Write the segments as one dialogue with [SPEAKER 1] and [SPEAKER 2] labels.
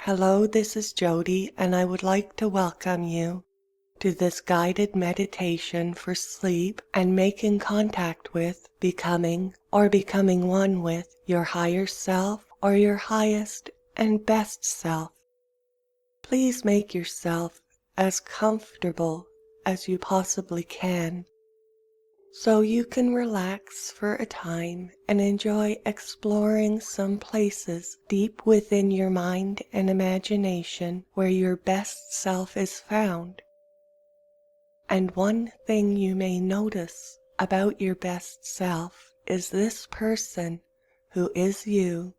[SPEAKER 1] Hello, this is Jody, and I would like to welcome you to this guided meditation for sleep and making contact with, becoming one with your higher self or your highest and best self. Please make yourself as comfortable as you possibly can, so you can relax for a time and enjoy exploring some places deep within your mind and imagination where your best self is found. And one thing you may notice about your best self is this person, who is you,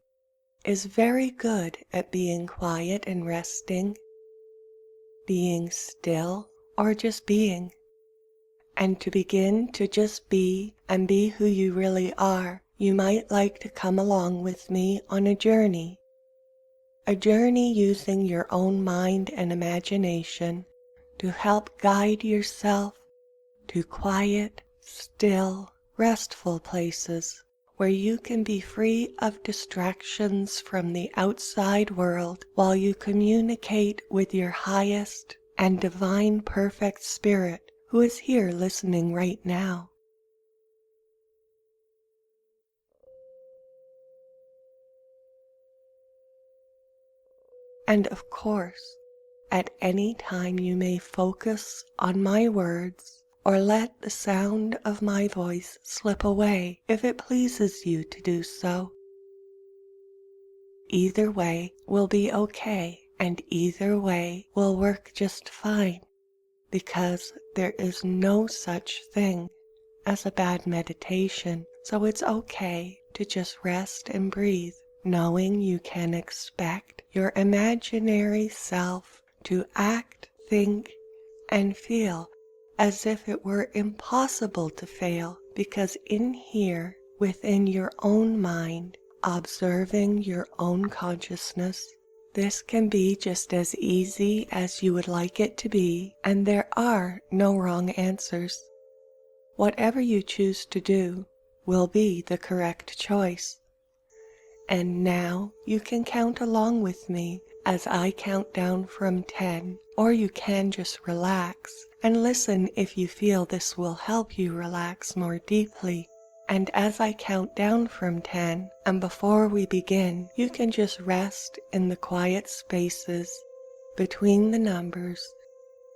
[SPEAKER 1] is very good at being quiet and resting, being still, or just being. And to begin to just be and be who you really are, you might like to come along with me on a journey using your own mind and imagination to help guide yourself to quiet, still, restful places where you can be free of distractions from the outside world while you communicate with your highest and divine perfect spirit who is here listening right now. And of course, at any time you may focus on my words or let the sound of my voice slip away if it pleases you to do so. Either way will be okay, and either way will work just fine, because there is no such thing as a bad meditation, so it's okay to just rest and breathe, knowing you can expect your imaginary self to act, think, and feel as if it were impossible to fail, because in here, within your own mind, observing your own consciousness, this can be just as easy as you would like it to be, and there are no wrong answers. Whatever you choose to do will be the correct choice. And now you can count along with me as I count down from 10, or you can just relax and listen if you feel this will help you relax more deeply. And as I count down from 10, and before we begin, you can just rest in the quiet spaces between the numbers,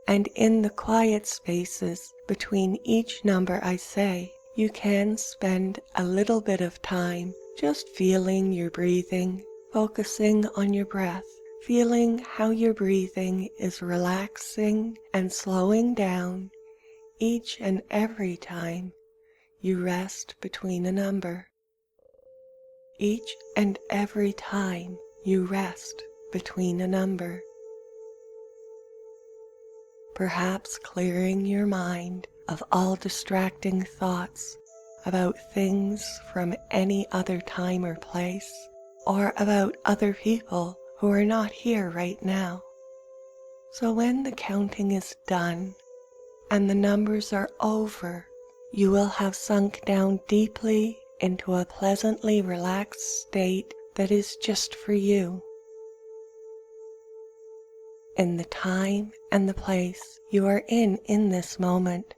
[SPEAKER 1] and in the quiet spaces between each number I say, you can spend a little bit of time just feeling your breathing, focusing on your breath, feeling how your breathing is relaxing and slowing down each and every time you rest between a number. Each and every time you rest between a number. Perhaps clearing your mind of all distracting thoughts about things from any other time or place, or about other people who are not here right now. So when the counting is done and the numbers are over, you will have sunk down deeply into a pleasantly relaxed state that is just for you. In the time and the place you are in this moment,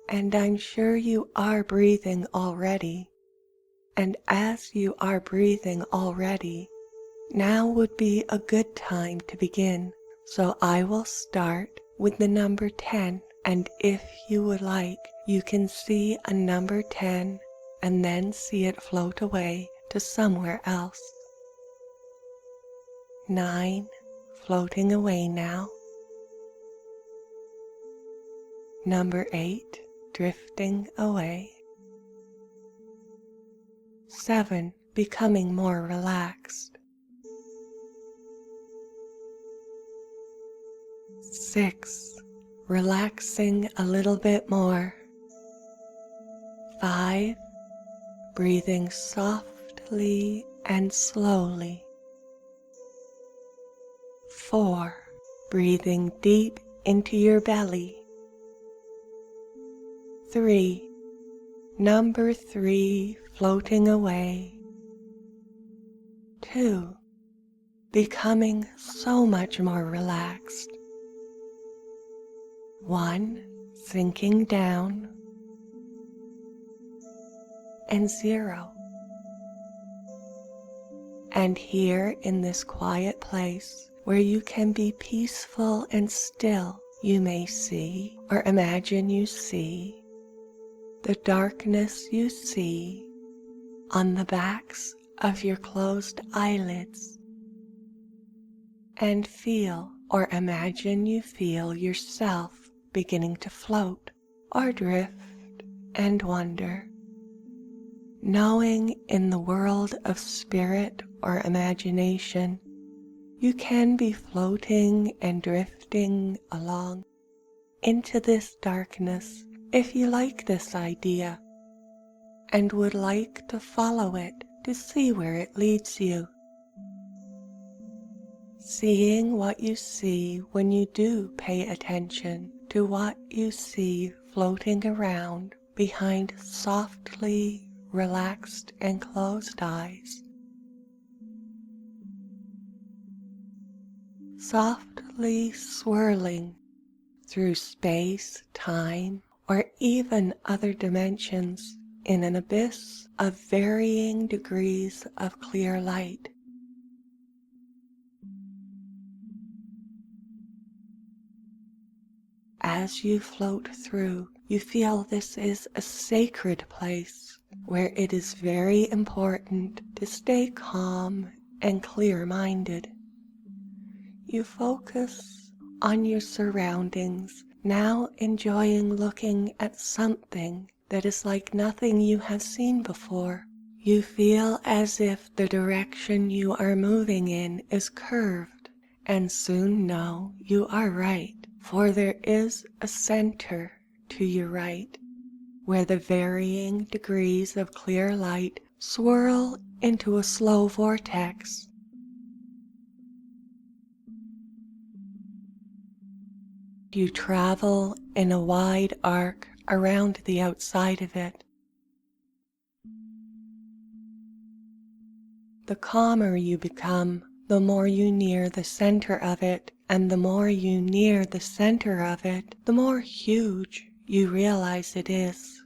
[SPEAKER 1] and I'm sure you are breathing already. And as you are breathing already, now would be a good time to begin. So I will start with the number 10, and if you would like, you can see a number 10 and then see it float away to somewhere else. 9, floating away now. Number 8, drifting away. 7, becoming more relaxed. 6, relaxing a little bit more. 5, breathing softly and slowly. 4, breathing deep into your belly. 3, number 3, floating away. 2, becoming so much more relaxed. 1, sinking down, and 0. And here in this quiet place where you can be peaceful and still, you may see or imagine you see the darkness you see on the backs of your closed eyelids, and feel or imagine you feel yourself beginning to float or drift and wander, knowing in the world of spirit or imagination you can be floating and drifting along into this darkness if you like this idea and would like to follow it to see where it leads you. Seeing what you see when you do pay attention to what you see floating around behind softly relaxed and closed eyes. Softly swirling through space, time, or even other dimensions in an abyss of varying degrees of clear light. As you float through, you feel this is a sacred place where it is very important to stay calm and clear-minded. You focus on your surroundings, now enjoying looking at something that is like nothing you have seen before. You feel as if the direction you are moving in is curved, and soon know you are right, for there is a center to your right, where the varying degrees of clear light swirl into a slow vortex. You travel in a wide arc around the outside of it. The calmer you become, the more you near the center of it, and the more you near the center of it, the more huge you realize it is.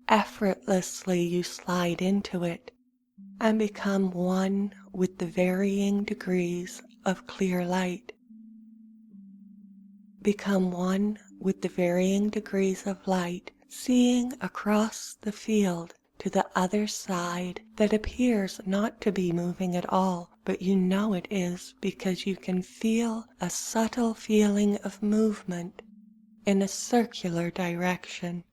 [SPEAKER 1] Effortlessly you slide into it and become one with the varying degrees of clear light. Become one with the varying degrees of light, seeing across the field to the other side that appears not to be moving at all, but you know it is because you can feel a subtle feeling of movement in a circular direction.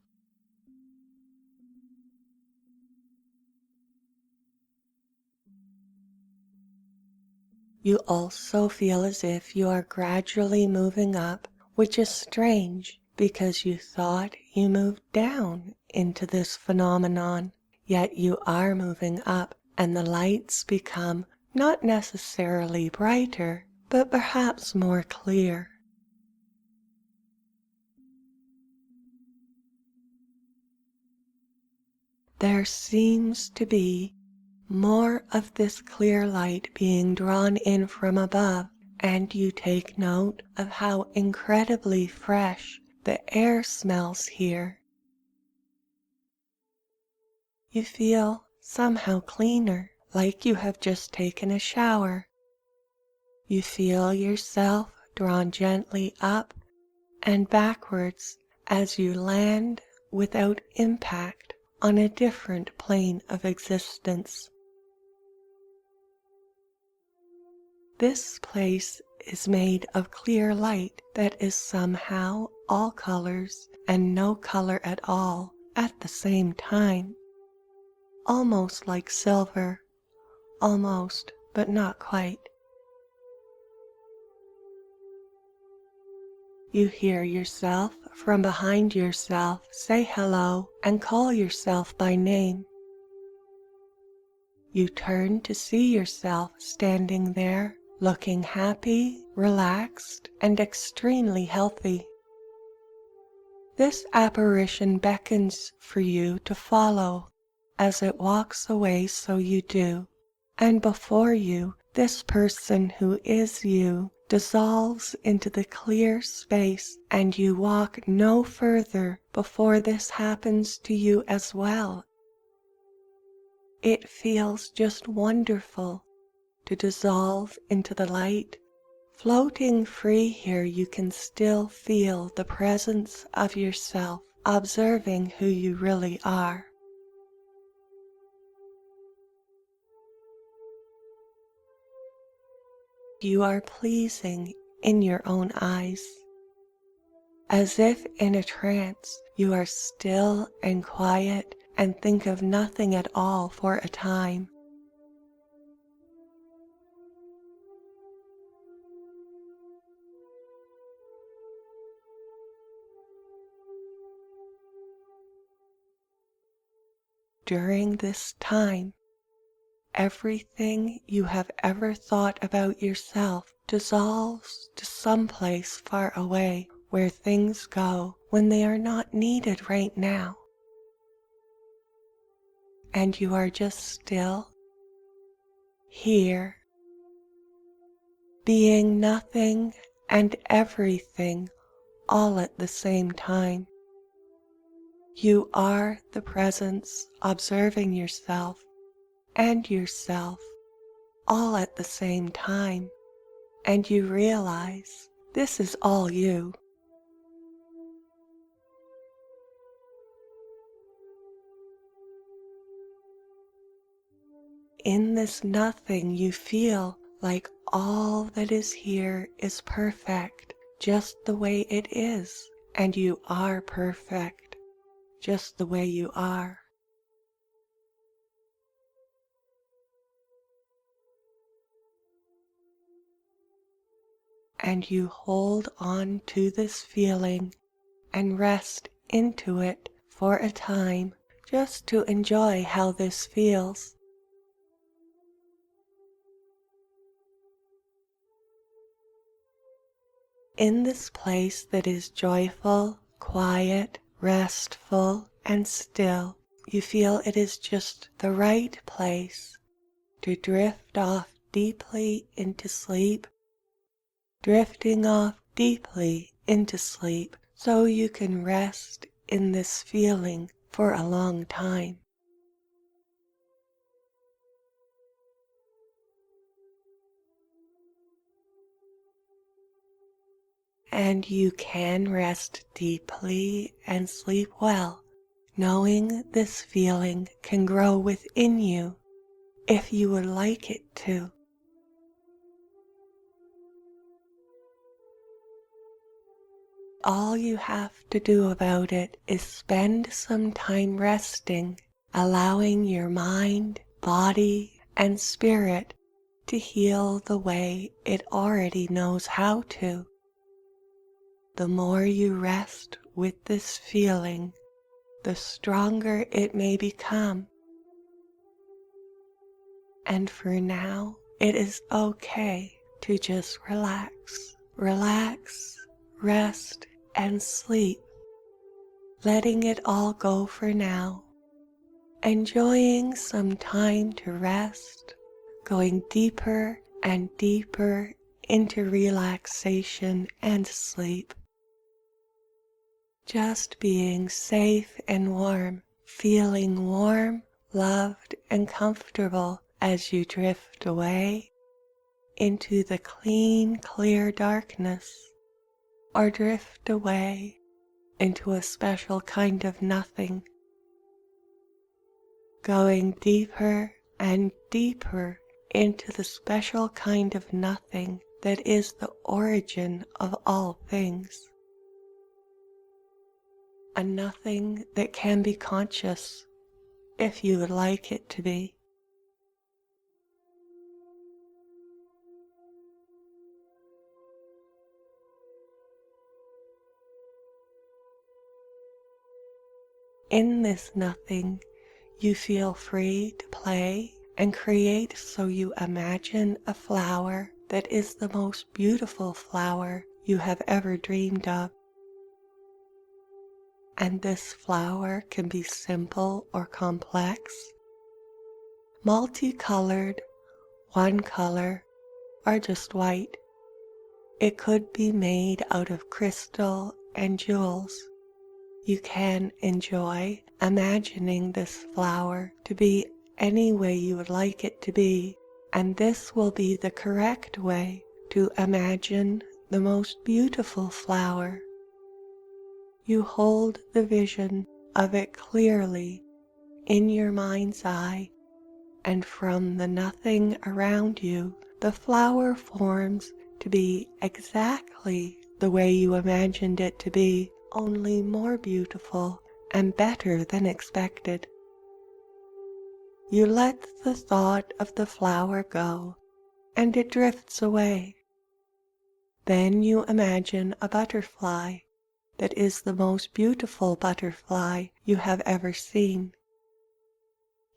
[SPEAKER 1] You also feel as if you are gradually moving up, which is strange because you thought you moved down into this phenomenon, yet you are moving up, and the lights become not necessarily brighter, but perhaps more clear. There seems to be more of this clear light being drawn in from above, and you take note of how incredibly fresh the air smells here. You feel somehow cleaner, like you have just taken a shower. You feel yourself drawn gently up and backwards as you land without impact on a different plane of existence. This place is made of clear light that is somehow all colors and no color at all at the same time. Almost like silver, almost, but not quite. You hear yourself from behind yourself say hello and call yourself by name. You turn to see yourself standing there, looking happy, relaxed, and extremely healthy. This apparition beckons for you to follow. As it walks away, so you do, and before you This person who is you dissolves into the clear space, and you walk no further before this happens to you as well. It feels just wonderful to dissolve into the light. Floating free here, you can still feel the presence of yourself, observing who you really are. You are pleasing in your own eyes. As if in a trance, you are still and quiet and think of nothing at all for a time. During this time, everything you have ever thought about yourself dissolves to some place far away where things go when they are not needed right now. And you are just still here, being nothing and everything all at the same time. You are the presence observing yourself and yourself all at the same time, and you realize this is all you. In this nothing, you feel like all that is here is perfect, just the way it is, and you are perfect, just the way you are. And you hold on to this feeling and rest into it for a time, just to enjoy how this feels. In this place that is joyful, quiet, restful, and still, you feel it is just the right place to drift off deeply into sleep, drifting off deeply into sleep so you can rest in this feeling for a long time. And you can rest deeply and sleep well, knowing this feeling can grow within you if you would like it to. All you have to do about it is spend some time resting, allowing your mind, body, and spirit to heal the way it already knows how to. The more you rest with this feeling, the stronger it may become. And for now, it is okay to just relax, rest, and sleep, letting it all go for now, enjoying some time to rest, going deeper and deeper into relaxation and sleep. Just being safe and warm, feeling warm, loved, and comfortable as you drift away into the clean, clear darkness, or drift away into a special kind of nothing, going deeper and deeper into the special kind of nothing that is the origin of all things. A nothing that can be conscious if you would like it to be. In this nothing, you feel free to play and create, so you imagine a flower that is the most beautiful flower you have ever dreamed of. And this flower can be simple or complex, multicolored one color or just white. It could be made out of crystal and jewels. You can enjoy imagining this flower to be any way you would like it to be, and this will be the correct way to imagine the most beautiful flower. You hold the vision of it clearly in your mind's eye, and from the nothing around you, the flower forms to be exactly the way you imagined it to be, only more beautiful and better than expected. You let the thought of the flower go, and it drifts away. Then you imagine a butterfly that is the most beautiful butterfly you have ever seen.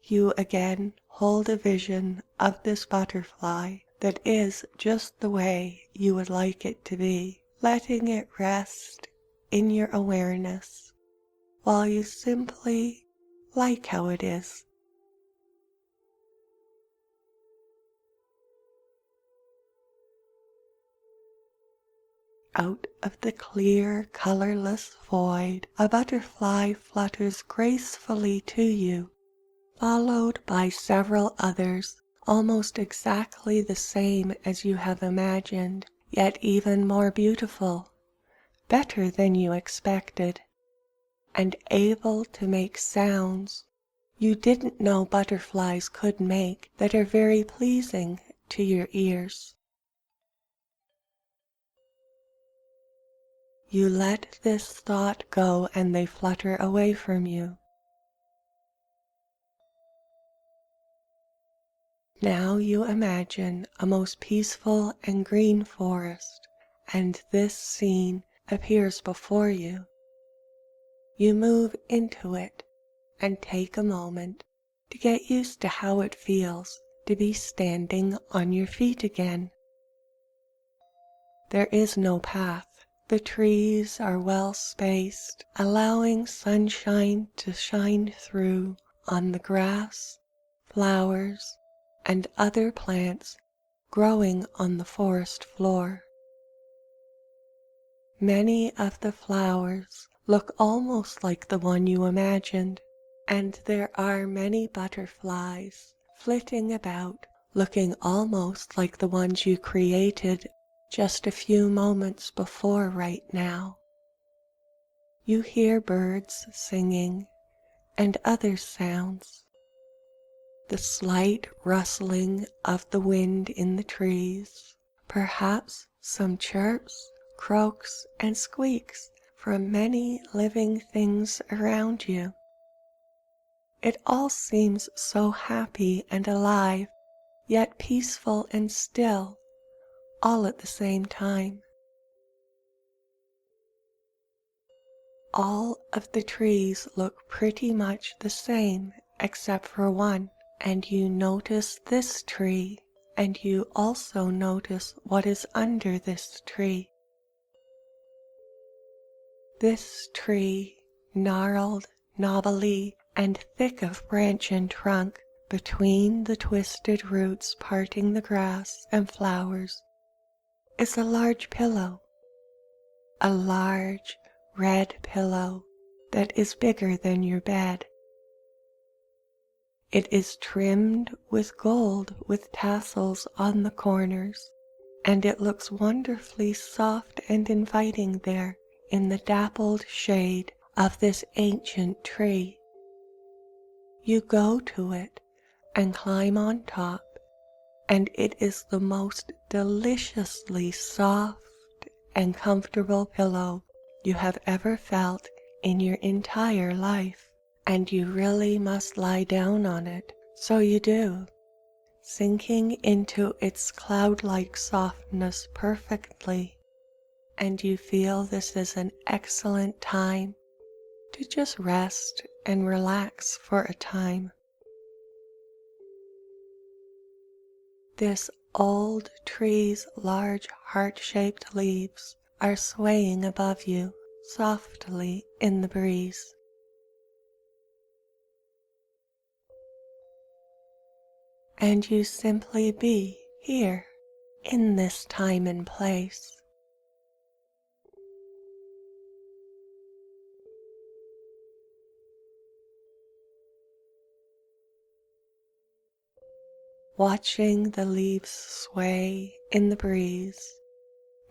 [SPEAKER 1] You again hold a vision of this butterfly that is just the way you would like it to be, letting it rest in your awareness while you simply like how it is. Out of the clear, colorless void, a butterfly flutters gracefully to you, followed by several others almost exactly the same as you have imagined, yet even more beautiful, better than you expected, and able to make sounds you didn't know butterflies could make that are very pleasing to your ears. You let this thought go and they flutter away from you. Now you imagine a most peaceful and green forest, and this scene appears before you. You move into it and take a moment to get used to how it feels to be standing on your feet again. There is no path. The trees are well spaced, allowing sunshine to shine through on the grass, flowers, and other plants growing on the forest floor. Many of the flowers look almost like the one you imagined, and there are many butterflies flitting about, looking almost like the ones you created just a few moments before right now. You hear birds singing and other sounds, the slight rustling of the wind in the trees, perhaps some chirps, croaks, and squeaks from many living things around you. It all seems so happy and alive, yet peaceful and still, all at the same time. All of the trees look pretty much the same except for one, and you notice this tree, and you also notice what is under this tree. This tree, gnarled, knobbly, and thick of branch and trunk, between the twisted roots parting the grass and flowers, is a large pillow. A large red pillow that is bigger than your bed. It is trimmed with gold with tassels on the corners, and it looks wonderfully soft and inviting there in the dappled shade of this ancient tree. You go to it and climb on top, and it is the most deliciously soft and comfortable pillow you have ever felt in your entire life, and you really must lie down on it, so you do, sinking into its cloud-like softness perfectly, and you feel this is an excellent time to just rest and relax for a time. This old tree's large heart-shaped leaves are swaying above you softly in the breeze. and you simply be here in this time and place. Watching the leaves sway in the breeze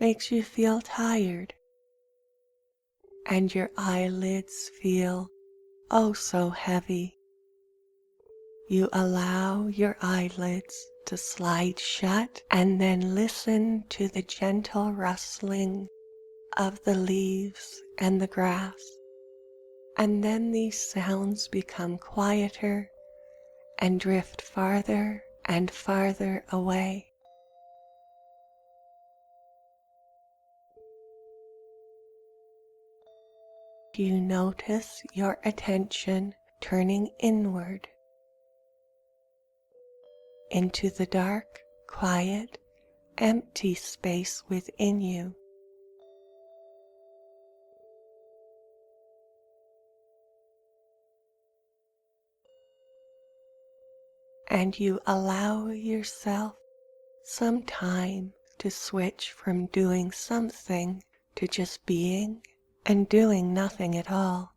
[SPEAKER 1] makes you feel tired, and your eyelids feel oh so heavy. You allow your eyelids to slide shut and then listen to the gentle rustling of the leaves and the grass. And then these sounds become quieter and drift farther and farther away. You notice your attention turning inward into the dark, quiet, empty space within you. And you allow yourself some time to switch from doing something to just being and doing nothing at all.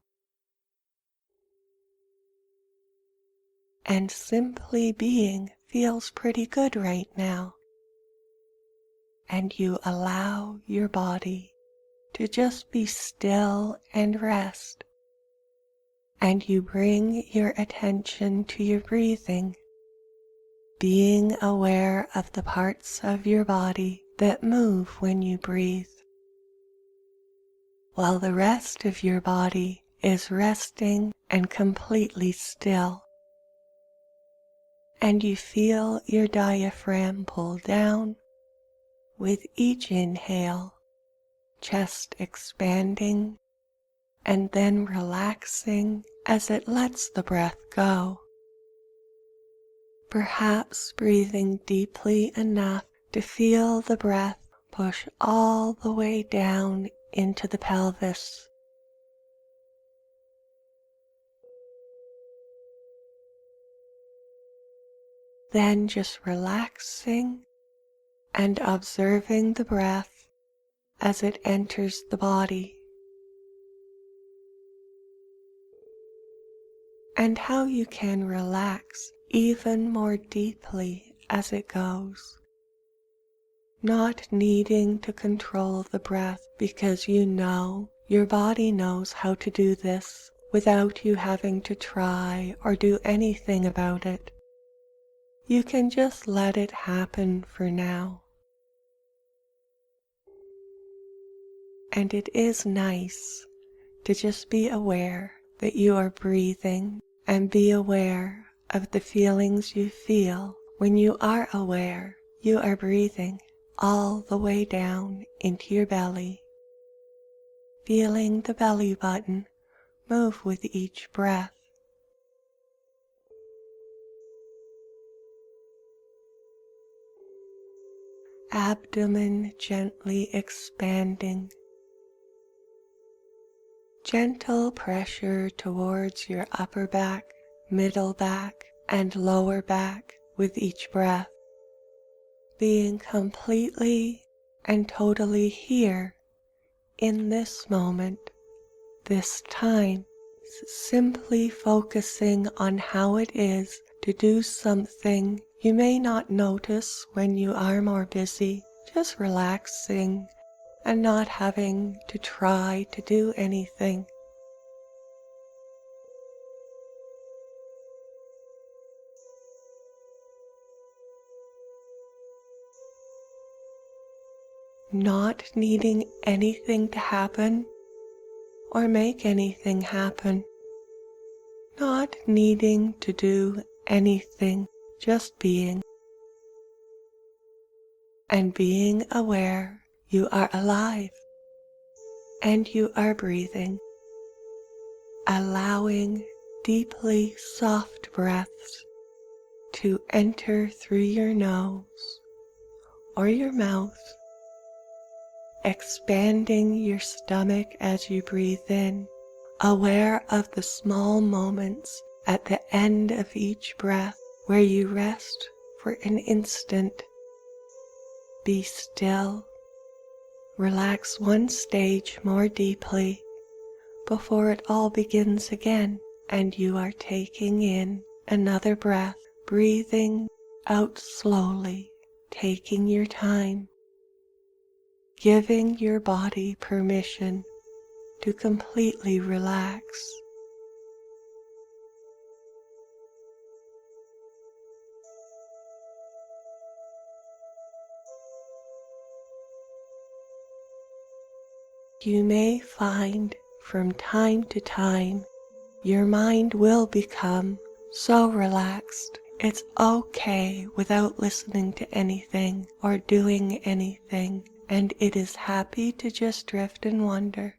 [SPEAKER 1] And simply being feels pretty good right now. And you allow your body to just be still and rest. And you bring your attention to your breathing, being aware of the parts of your body that move when you breathe, while the rest of your body is resting and completely still. And you feel your diaphragm pull down with each inhale, chest expanding and then relaxing as it lets the breath go. Perhaps breathing deeply enough to feel the breath push all the way down into the pelvis. Then just relaxing and observing the breath as it enters the body, and how you can relax even more deeply as it goes, not needing to control the breath because you know your body knows how to do this without you having to try or do anything about it. You can just let it happen for now. And it is nice to just be aware that you are breathing and be aware of the feelings you feel when you are aware you are breathing all the way down into your belly, feeling the belly button move with each breath. Abdomen gently expanding. Gentle pressure towards your upper back, middle back, and lower back with each breath. Being completely and totally here in this moment, this time, simply focusing on how it is to do something you may not notice when you are more busy, just relaxing and not having to try to do anything. Not needing anything to happen or make anything happen. Not needing to do anything, just being. And being aware you are alive and you are breathing, allowing deeply soft breaths to enter through your nose or your mouth, expanding your stomach as you breathe in, aware of the small moments at the end of each breath where you rest for an instant. Be still. Relax one stage more deeply before it all begins again, and you are taking in another breath, breathing out slowly, taking your time, giving your body permission to completely relax. You may find from time to time your mind will become so relaxed it's okay without listening to anything or doing anything, and it is happy to just drift and wander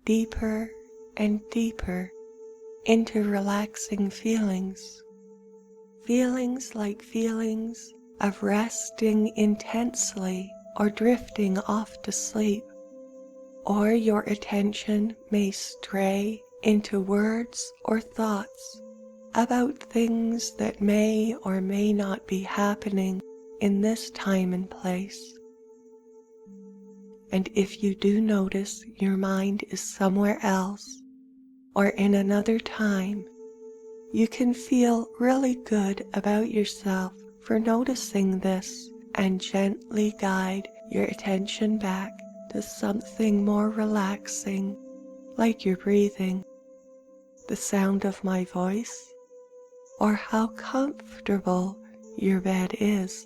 [SPEAKER 1] deeper and deeper into relaxing feelings. Feelings like feelings of resting intensely or drifting off to sleep. Or your attention may stray into words or thoughts about things that may or may not be happening in this time and place. And if you do notice your mind is somewhere else or in another time, you can feel really good about yourself for noticing this and gently guide your attention back to something more relaxing, like your breathing, the sound of my voice, or how comfortable your bed is,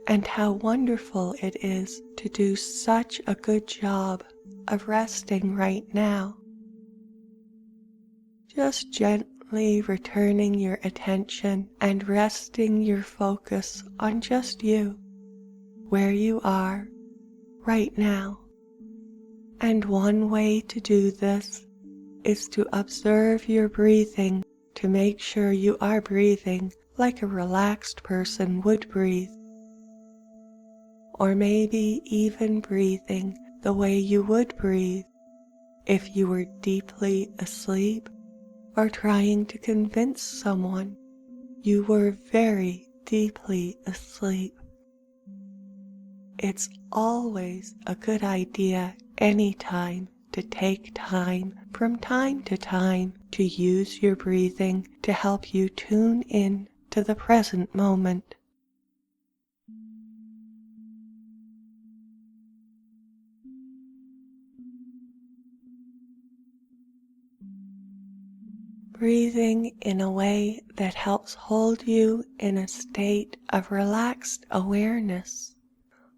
[SPEAKER 1] and how wonderful it is to do such a good job of resting right now. Just gently returning your attention and resting your focus on just you, where you are right now. And one way to do this is to observe your breathing to make sure you are breathing like a relaxed person would breathe. Or maybe even breathing the way you would breathe if you were deeply asleep or trying to convince someone you were very deeply asleep. It's always a good idea anytime to take time from time to time to use your breathing to help you tune in to the present moment. Breathing in a way that helps hold you in a state of relaxed awareness,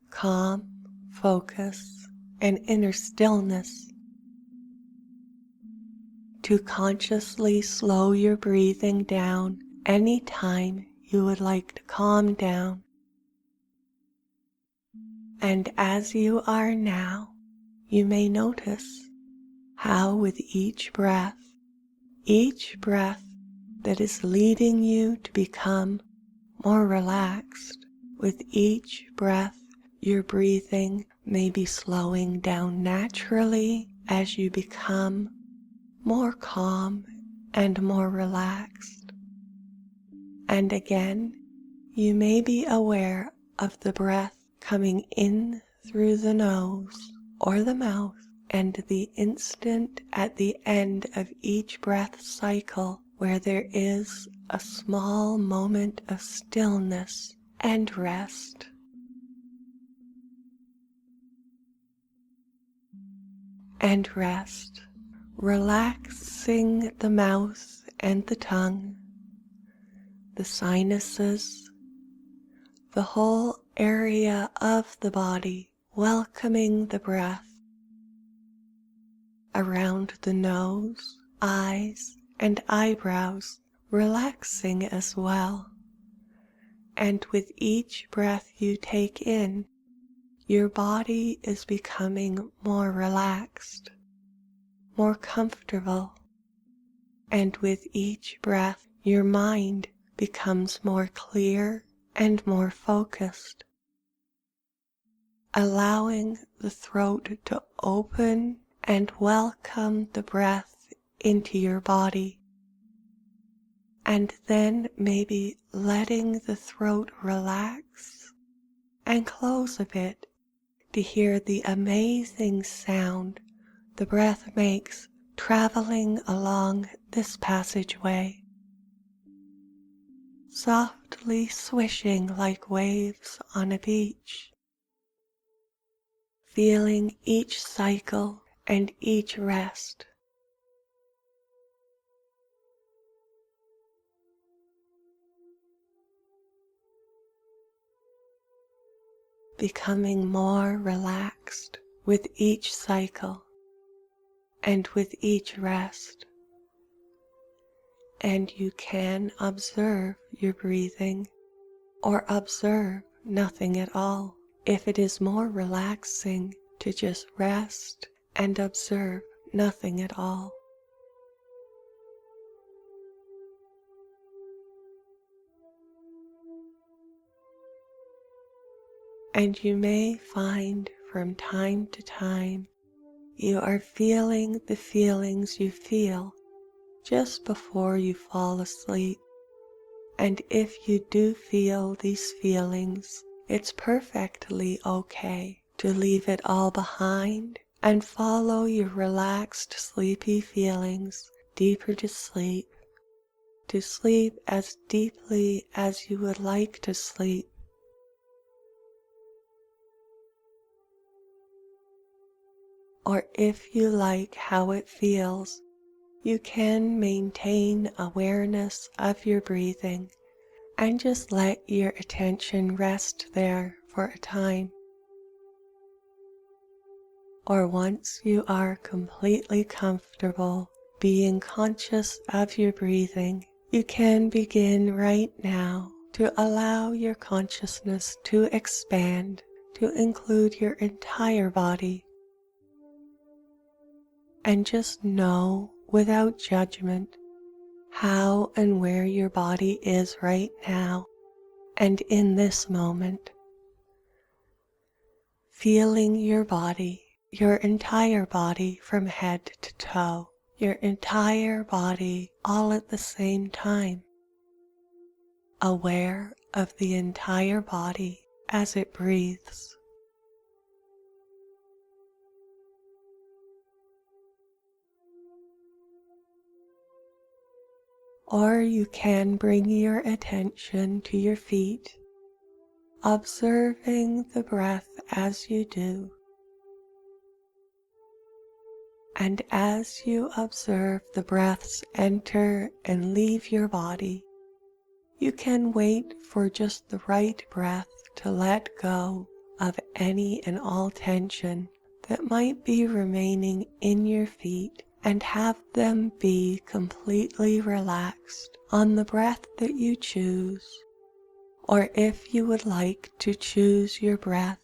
[SPEAKER 1] calm, focus, and inner stillness. To consciously slow your breathing down anytime you would like to calm down. And as you are now, you may notice how with each breath that is leading you to become more relaxed, with each breath your breathing may be slowing down naturally as you become more calm and more relaxed. And again, you may be aware of the breath coming in through the nose or the mouth, and the instant at the end of each breath cycle where there is a small moment of stillness and rest. And rest, relaxing the mouth and the tongue, the sinuses, the whole area of the body, welcoming the breath around the nose, eyes, and eyebrows, relaxing as well. And with each breath you take in, your body is becoming more relaxed, more comfortable, and with each breath your mind becomes more clear and more focused, allowing the throat to open and welcome the breath into your body. and then maybe letting the throat relax and close a bit to hear the amazing sound the breath makes traveling along this passageway, softly swishing like waves on a beach, feeling each cycle and each rest. Becoming more relaxed with each cycle and with each rest. And you can observe your breathing or observe nothing at all if it is more relaxing to just rest and observe nothing at all. And you may find from time to time you are feeling the feelings you feel just before you fall asleep. And if you do feel these feelings, it's perfectly okay to leave it all behind and follow your relaxed, sleepy feelings deeper to sleep as deeply as you would like to sleep. Or if you like how it feels, you can maintain awareness of your breathing and just let your attention rest there for a time. Or once you are completely comfortable being conscious of your breathing, you can begin right now to allow your consciousness to expand to include your entire body. And just know without judgment how and where your body is right now and in this moment. Feeling your body, your entire body from head to toe, your entire body all at the same time. Aware of the entire body as it breathes. Or you can bring your attention to your feet, observing the breath as you do. And as you observe the breaths enter and leave your body, you can wait for just the right breath to let go of any and all tension that might be remaining in your feet and have them be completely relaxed on the breath that you choose. Or if you would like to choose your breath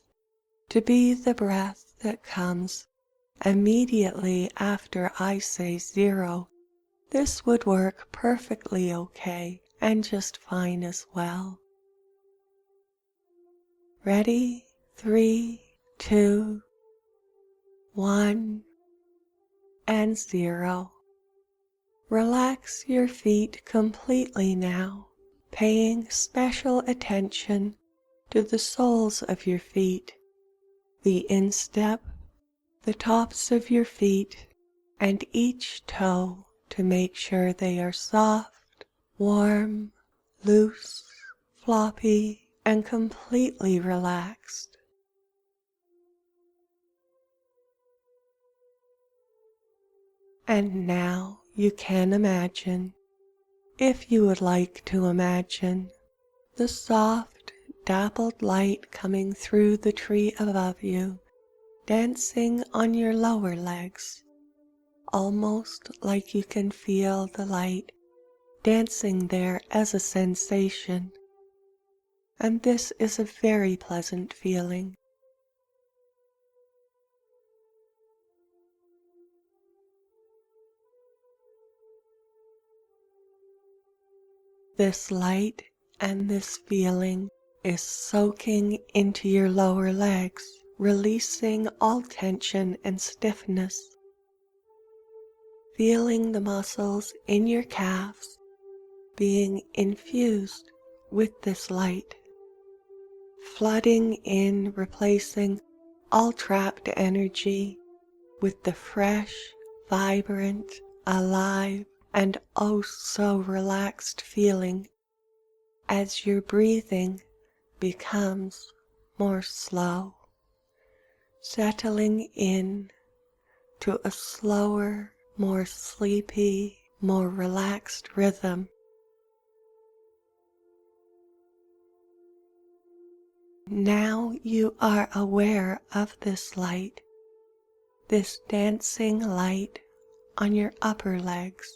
[SPEAKER 1] to be the breath that comes immediately after I say 0, this would work perfectly okay and just fine as well. Ready? 3, 2, 1, and 0. Relax your feet completely now, paying special attention to the soles of your feet, the instep, the tops of your feet, and each toe to make sure they are soft, warm, loose, floppy, and completely relaxed. And now you can imagine, if you would like to imagine, the soft, dappled light coming through the tree above you, dancing on your lower legs, almost like you can feel the light dancing there as a sensation. And this is a very pleasant feeling. This light and this feeling is soaking into your lower legs, releasing all tension and stiffness. Feeling the muscles in your calves being infused with this light, flooding in, replacing all trapped energy with the fresh, vibrant, alive, and oh so relaxed feeling as your breathing becomes more slow, settling in to a slower, more sleepy, more relaxed rhythm. Now you are aware of this light, this dancing light on your upper legs,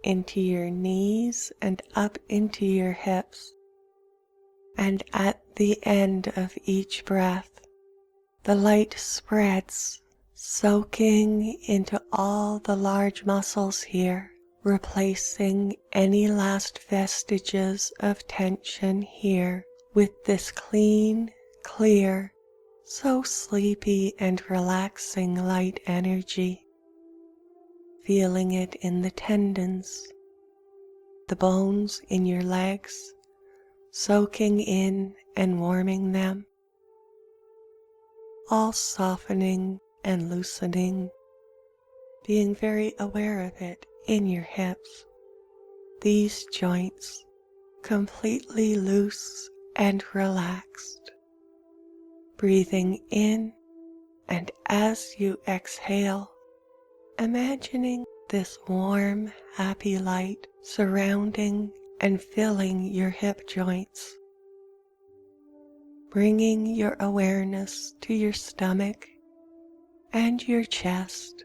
[SPEAKER 1] into your knees and up into your hips. And at the end of each breath, the light spreads, soaking into all the large muscles here, replacing any last vestiges of tension here with this clean, clear, so sleepy and relaxing light energy. Feeling it in the tendons, the bones in your legs, soaking in and warming them, all softening and loosening, being very aware of it in your hips, these joints completely loose and relaxed, breathing in, and as you exhale, imagining this warm, happy light surrounding and filling your hip joints, bringing your awareness to your stomach and your chest,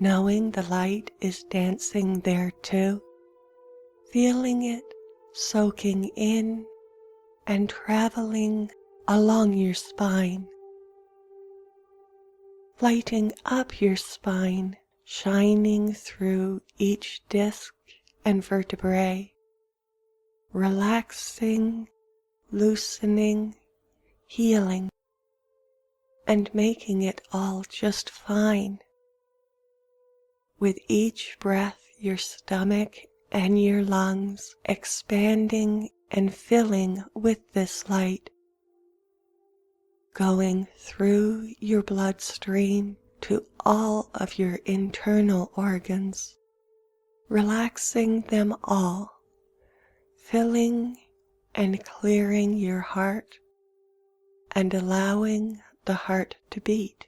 [SPEAKER 1] knowing the light is dancing there too, feeling it soaking in and traveling along your spine, lighting up your spine, shining through each disc and vertebrae, relaxing, loosening, healing, and making it all just fine. With each breath, your stomach and your lungs expanding and filling with this light, going through your bloodstream to all of your internal organs, relaxing them all, filling and clearing your heart and allowing the heart to beat,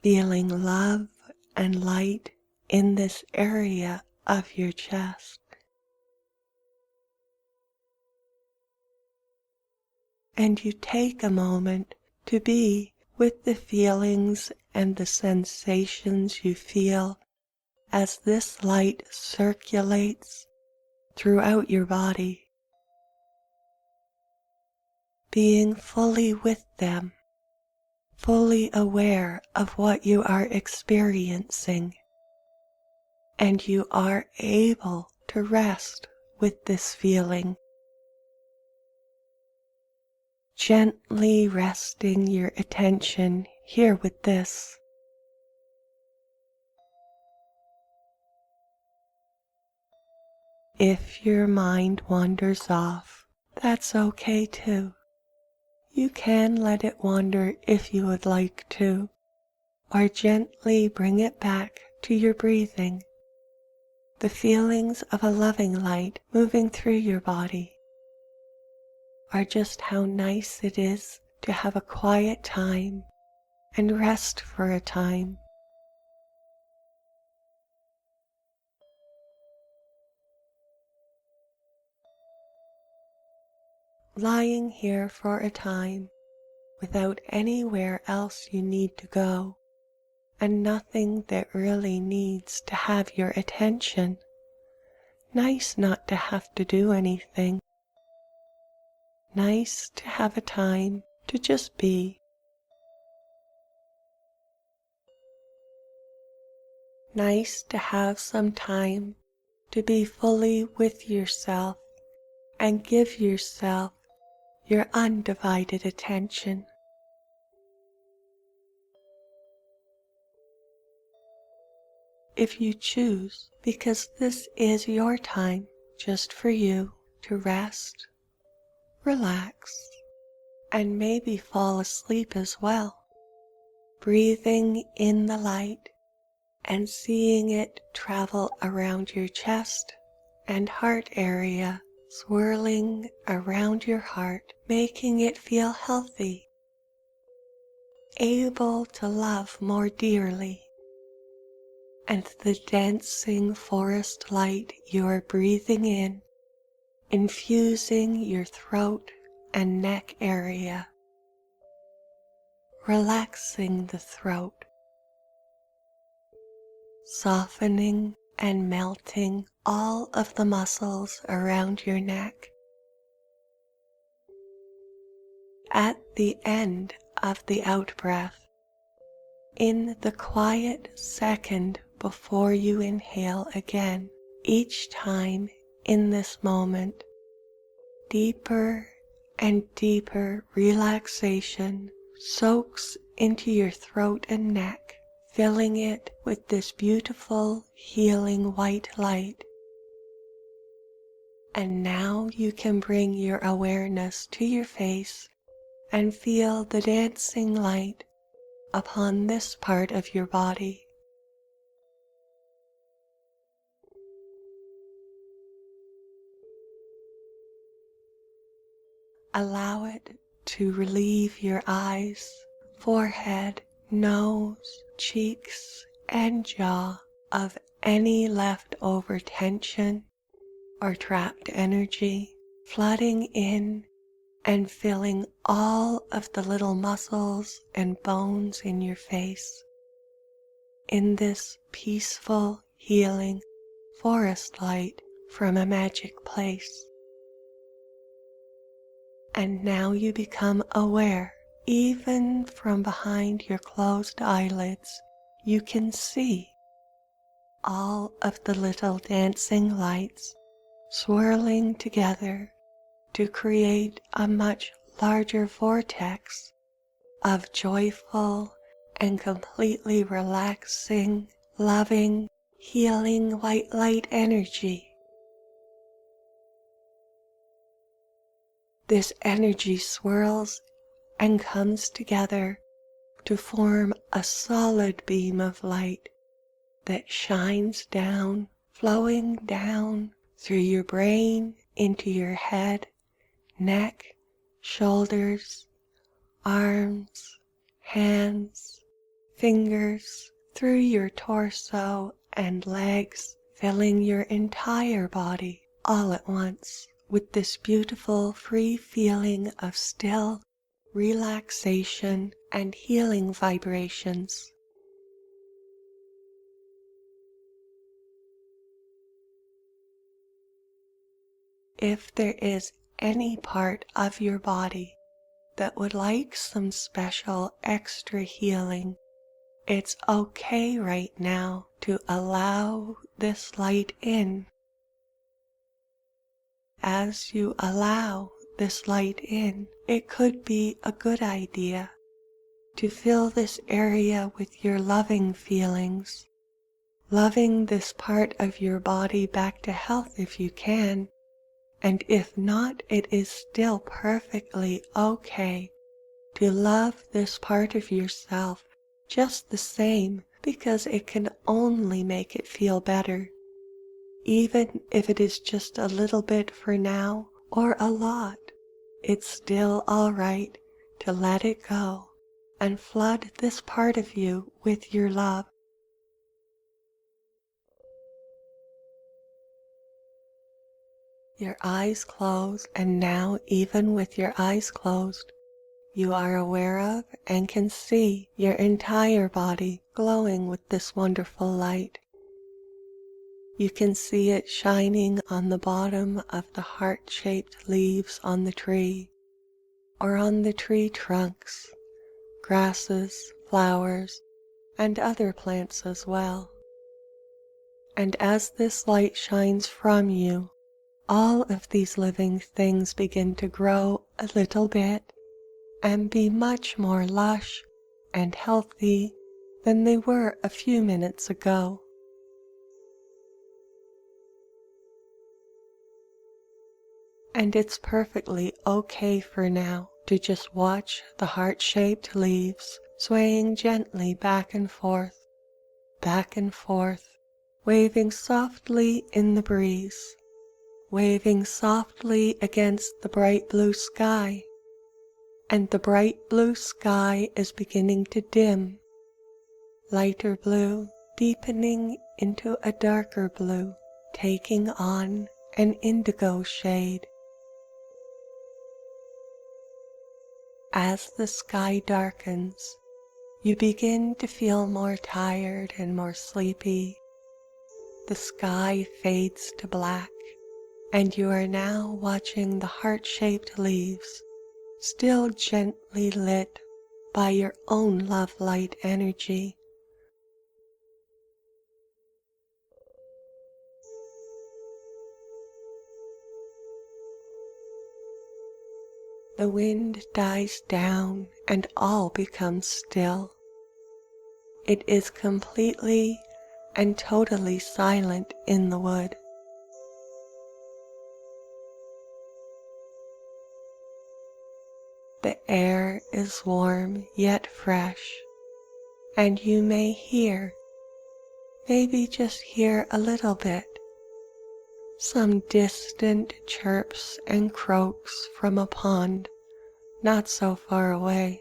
[SPEAKER 1] feeling love and light in this area of your chest. And you take a moment to be with the feelings and the sensations you feel as this light circulates throughout your body, being fully with them, fully aware of what you are experiencing, and you are able to rest with this feeling, gently resting your attention here with this. If your mind wanders off, that's okay too. You can let it wander if you would like to, or gently bring it back to your breathing, the feelings of a loving light moving through your body, or just how nice it is to have a quiet time and rest for a time. Lying here for a time without anywhere else you need to go, and nothing that really needs to have your attention. Nice not to have to do anything. Nice to have a time to just be. Nice to have some time to be fully with yourself and give yourself your undivided attention. if you choose, because this is your time just for you to rest, relax, and maybe fall asleep as well, breathing in the light and seeing it travel around your chest and heart area, swirling around your heart, making it feel healthy, able to love more dearly. And the dancing forest light you are breathing in, infusing your throat and neck area, relaxing the throat, softening and melting all of the muscles around your neck. At the end of the out-breath, in the quiet second before you inhale again, each time in this moment, deeper and deeper relaxation soaks into your throat and neck, filling it with this beautiful healing white light. And now you can bring your awareness to your face and feel the dancing light upon this part of your body. Allow it to relieve your eyes, forehead, nose, cheeks, and jaw of any leftover tension or trapped energy, flooding in and filling all of the little muscles and bones in your face in this peaceful, healing forest light from a magic place. And now you become aware, even from behind your closed eyelids, you can see all of the little dancing lights swirling together to create a much larger vortex of joyful and completely relaxing, loving, healing white light energy. This energy swirls and comes together to form a solid beam of light that shines down, flowing down through your brain into your head, neck, shoulders, arms, hands, fingers, through your torso and legs, filling your entire body all at once with this beautiful free feeling of still relaxation and healing vibrations. If there is any part of your body that would like some special extra healing, it's okay right now to allow this light in. As you allow this light in, it could be a good idea to fill this area with your loving feelings, loving this part of your body back to health if you can, and if not, it is still perfectly okay to love this part of yourself just the same, because it can only make it feel better. Even if it is just a little bit for now or a lot, it's still all right to let it go and flood this part of you with your love. Your eyes closed, and now even with your eyes closed, you are aware of and can see your entire body glowing with this wonderful light. You can see it shining on the bottom of the heart-shaped leaves on the tree, or on the tree trunks, grasses, flowers, and other plants as well. And as this light shines from you, all of these living things begin to grow a little bit and be much more lush and healthy than they were a few minutes ago. And it's perfectly okay for now to just watch the heart-shaped leaves swaying gently back and forth, waving softly in the breeze, waving softly against the bright blue sky. And the bright blue sky is beginning to dim, lighter blue deepening into a darker blue, taking on an indigo shade. As the sky darkens, you begin to feel more tired and more sleepy. The sky fades to black, and you are now watching the heart-shaped leaves, still gently lit by your own love light energy. The wind dies down and all becomes still. It is completely and totally silent in the wood. The air is warm yet fresh, and you may hear, maybe just hear a little bit, some distant chirps and croaks from a pond not so far away.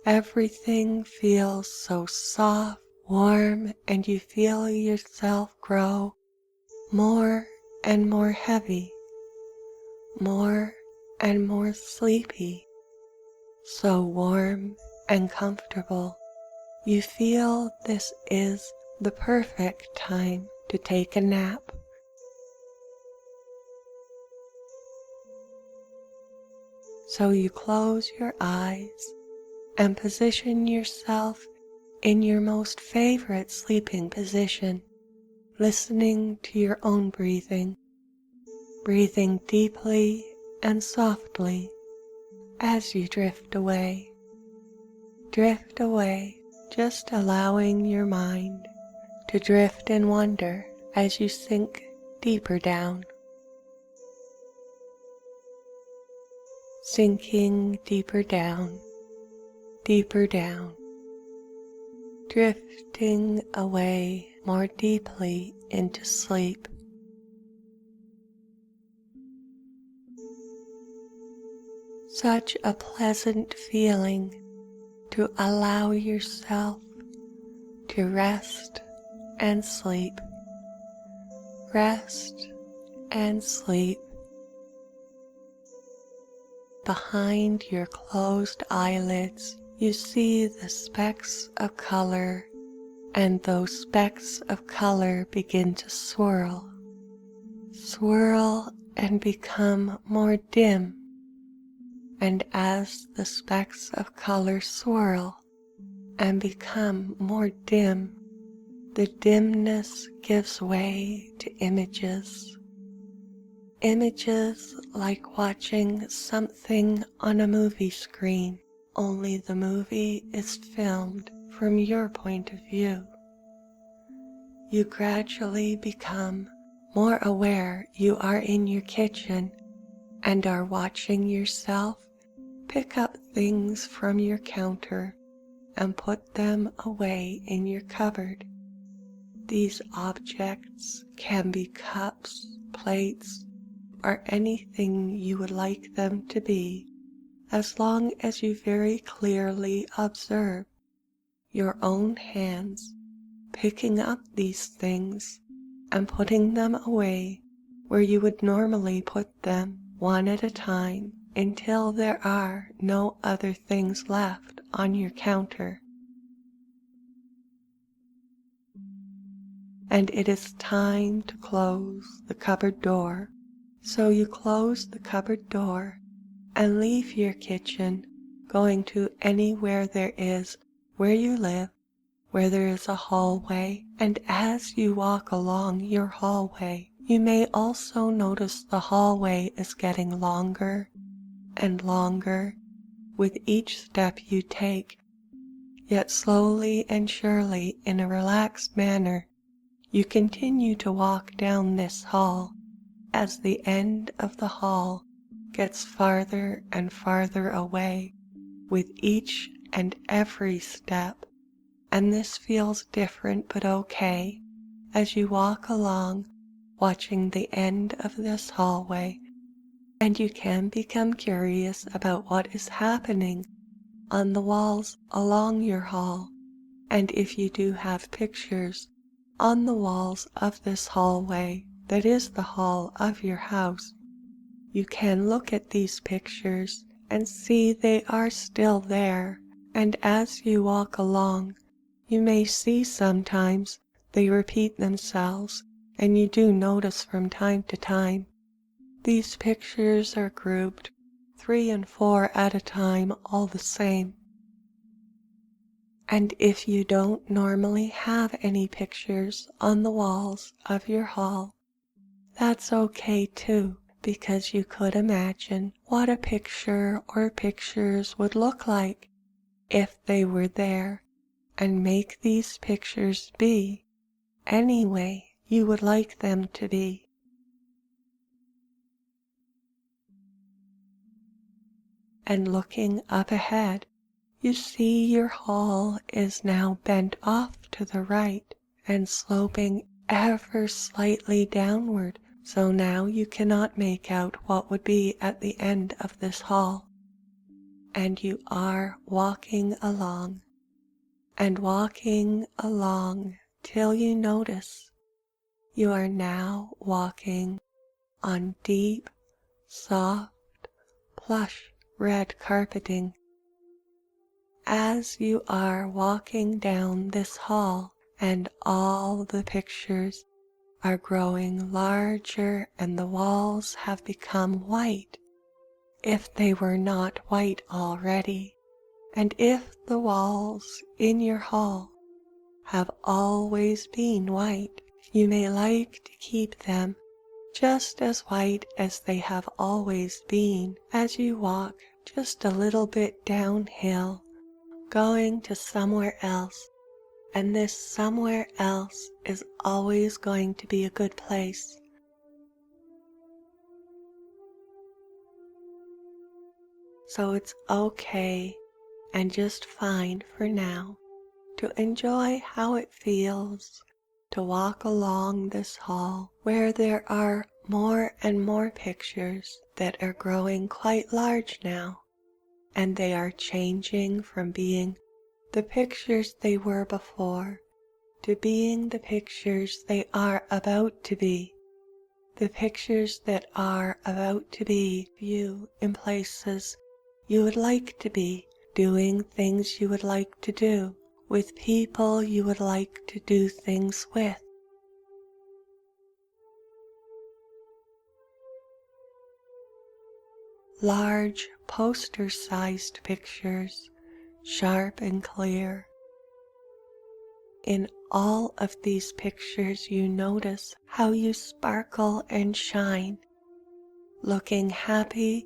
[SPEAKER 1] Everything feels so soft, warm, and you feel yourself grow more and more heavy, more and more sleepy, so warm and comfortable. You feel this is the perfect time to take a nap. So you close your eyes and position yourself in your most favorite sleeping position, listening to your own breathing, breathing deeply and softly as you drift away, just allowing your mind to drift and wander as you sink deeper down, sinking deeper down, drifting away more deeply into sleep. Such a pleasant feeling to allow yourself to rest and sleep, rest and sleep. Behind your closed eyelids, you see the specks of color, and those specks of color begin to swirl and become more dim. And as the specks of color swirl and become more dim, the dimness gives way to images. Images like watching something on a movie screen, only the movie is filmed from your point of view. You gradually become more aware you are in your kitchen and are watching yourself pick up things from your counter and put them away in your cupboard. These objects can be cups, plates, or anything you would like them to be, as long as you very clearly observe your own hands picking up these things and putting them away where you would normally put them, one at a time, until there are no other things left on your counter. And it is time to close the cupboard door. So you close the cupboard door and leave your kitchen, going to anywhere there is where you live, where there is a hallway. And as you walk along your hallway, you may also notice the hallway is getting longer and longer with each step you take, yet slowly and surely, in a relaxed manner, you continue to walk down this hall. As the end of the hall gets farther and farther away with each and every step, and this feels different but okay as you walk along, watching the end of this hallway, and you can become curious about what is happening on the walls along your hall, and if you do have pictures on the walls of this hallway that is the hall of your house, you can look at these pictures and see they are still there, and as you walk along, you may see sometimes they repeat themselves, and you do notice from time to time. These pictures are grouped 3 and 4 at a time, all the same. And if you don't normally have any pictures on the walls of your hall, that's okay too, because you could imagine what a picture or pictures would look like if they were there, and make these pictures be any way you would like them to be. And looking up ahead, you see your hall is now bent off to the right and sloping ever slightly downward, so now you cannot make out what would be at the end of this hall. And you are walking along and walking along till you notice you are now walking on deep, soft, plush red carpeting. As you are walking down this hall, and all the pictures are growing larger and the walls have become white, if they were not white already, and if the walls in your hall have always been white, you may like to keep them just as white as they have always been as you walk just a little bit downhill, going to somewhere else, and this somewhere else is always going to be a good place. So it's okay and just fine for now to enjoy how it feels to walk along this hall where there are more and more pictures that are growing quite large now, and they are changing from being the pictures they were before to being the pictures they are about to be. The pictures that are about to be you in places you would like to be, doing things you would like to do, with people you would like to do things with. Large poster-sized pictures, sharp and clear. In all of these pictures you notice how you sparkle and shine, looking happy,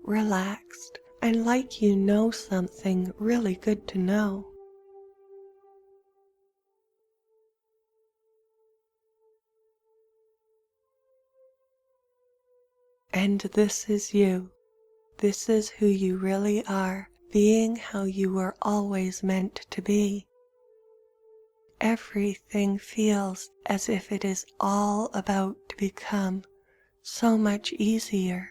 [SPEAKER 1] relaxed, and like you know something really good to know. And this is you. This is who you really are, being how you were always meant to be. Everything feels as if it is all about to become so much easier.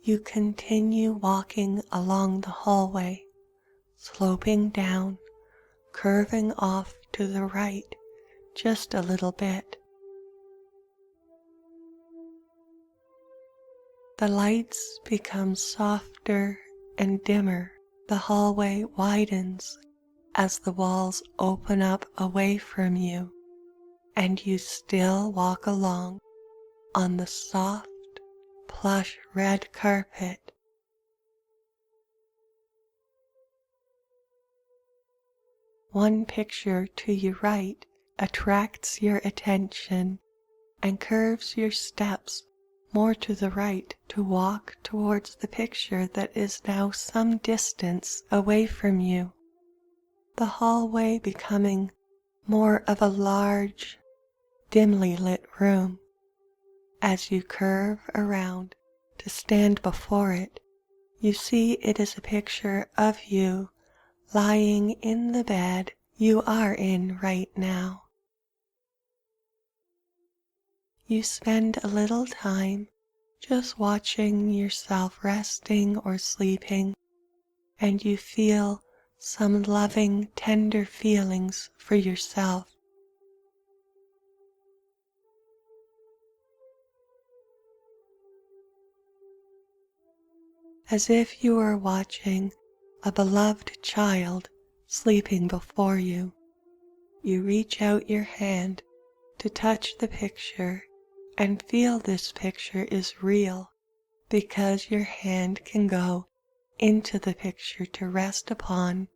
[SPEAKER 1] You continue walking along the hallway, sloping down, curving off to the right just a little bit. The lights become softer and dimmer. The hallway widens as the walls open up away from you, and you still walk along on the soft, plush red carpet. One picture to your right attracts your attention and curves your steps more to the right to walk towards the picture that is now some distance away from you, the hallway becoming more of a large, dimly lit room. As you curve around to stand before it, you see it is a picture of you lying in the bed you are in right now. You spend a little time just watching yourself resting or sleeping, and you feel some loving, tender feelings for yourself. As if you were watching a beloved child sleeping before you. You reach out your hand to touch the picture and feel this picture is real because your hand can go into the picture to rest upon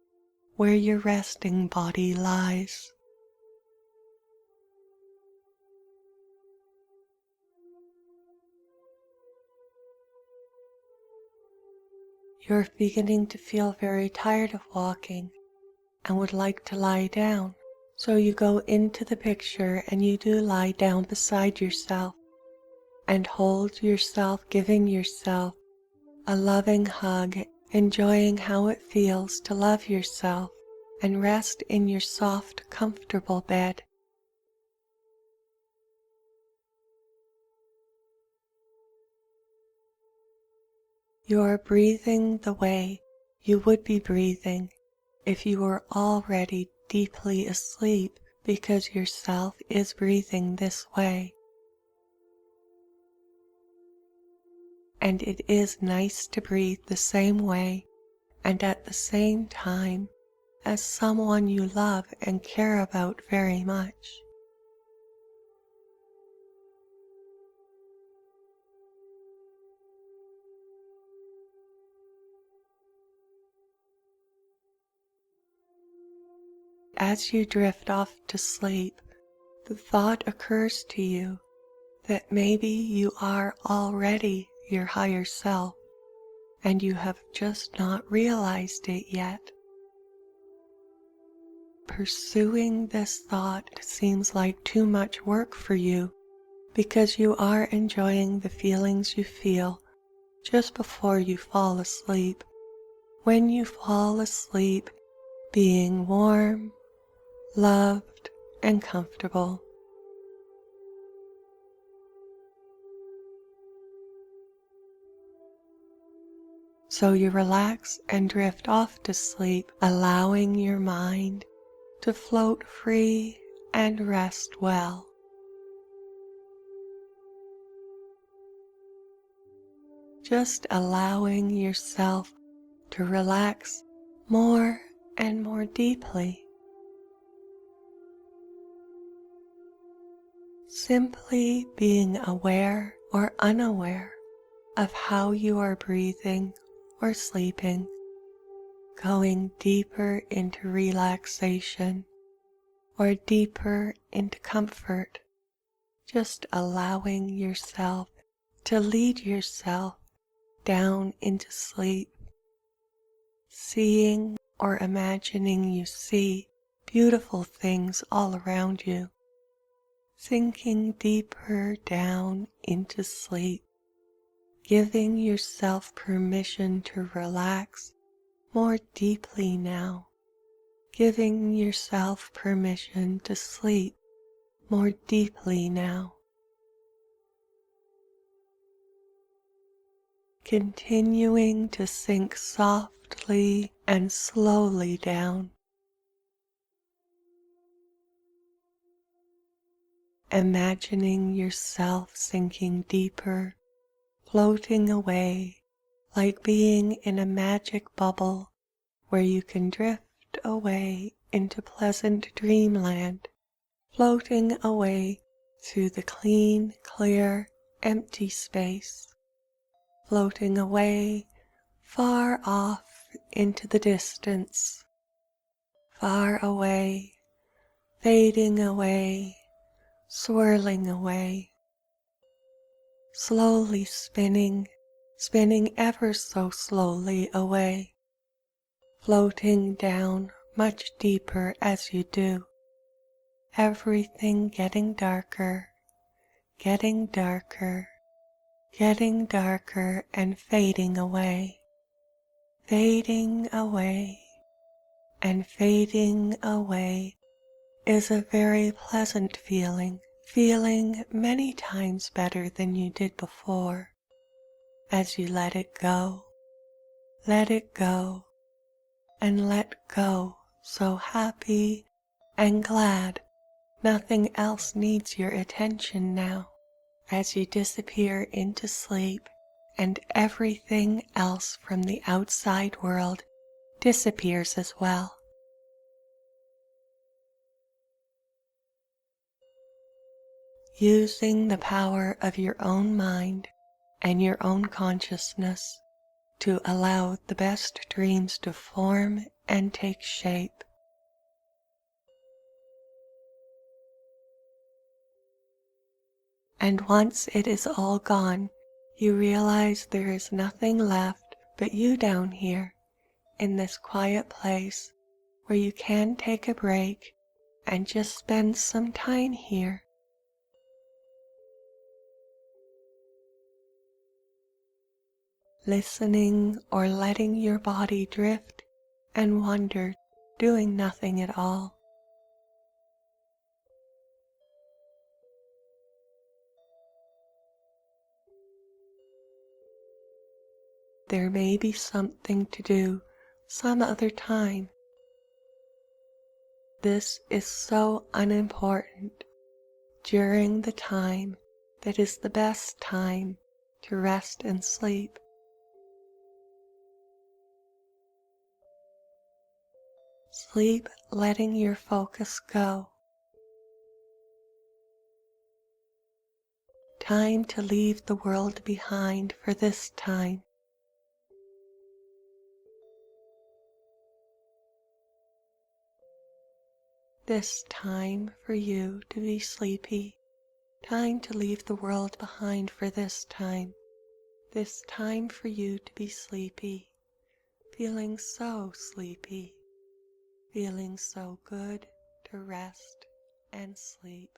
[SPEAKER 1] where your resting body lies. You're beginning to feel very tired of walking and would like to lie down. So you go into the picture and you do lie down beside yourself and hold yourself, giving yourself a loving hug, enjoying how it feels to love yourself and rest in your soft, comfortable bed. You're breathing the way you would be breathing if you were already deeply asleep because yourself is breathing this way. And it is nice to breathe the same way and at the same time as someone you love and care about very much. As you drift off to sleep, the thought occurs to you that maybe you are already your higher self and you have just not realized it yet. Pursuing this thought seems like too much work for you because you are enjoying the feelings you feel just before you fall asleep. When you fall asleep, being warm, loved, and comfortable. So you relax and drift off to sleep, allowing your mind to float free and rest well. Just allowing yourself to relax more and more deeply. Simply being aware or unaware of how you are breathing or sleeping, going deeper into relaxation or deeper into comfort, just allowing yourself to lead yourself down into sleep, seeing or imagining you see beautiful things all around you, sinking deeper down into sleep, giving yourself permission to relax more deeply now, giving yourself permission to sleep more deeply now. Continuing to sink softly and slowly down, imagining yourself sinking deeper, floating away like being in a magic bubble where you can drift away into pleasant dreamland, floating away through the clean, clear, empty space, floating away far off into the distance, far away, fading away, swirling away, slowly spinning, spinning ever so slowly away, floating down much deeper as you do, everything getting darker, getting darker, getting darker and fading away, fading away, and fading away is a very pleasant feeling, feeling many times better than you did before as you let it go, and let go, so happy and glad nothing else needs your attention now as you disappear into sleep and everything else from the outside world disappears as well. Using the power of your own mind and your own consciousness to allow the best dreams to form and take shape. And once it is all gone, you realize there is nothing left but you down here in this quiet place where you can take a break and just spend some time here. Listening or letting your body drift and wander, doing nothing at all. There may be something to do some other time. This is so unimportant during the time that is the best time to rest and sleep. Sleep letting your focus go. Time to leave the world behind for this time. This time for you to be sleepy. Time to leave the world behind for this time. This time for you to be sleepy. Feeling so sleepy. Feeling so good to rest and sleep.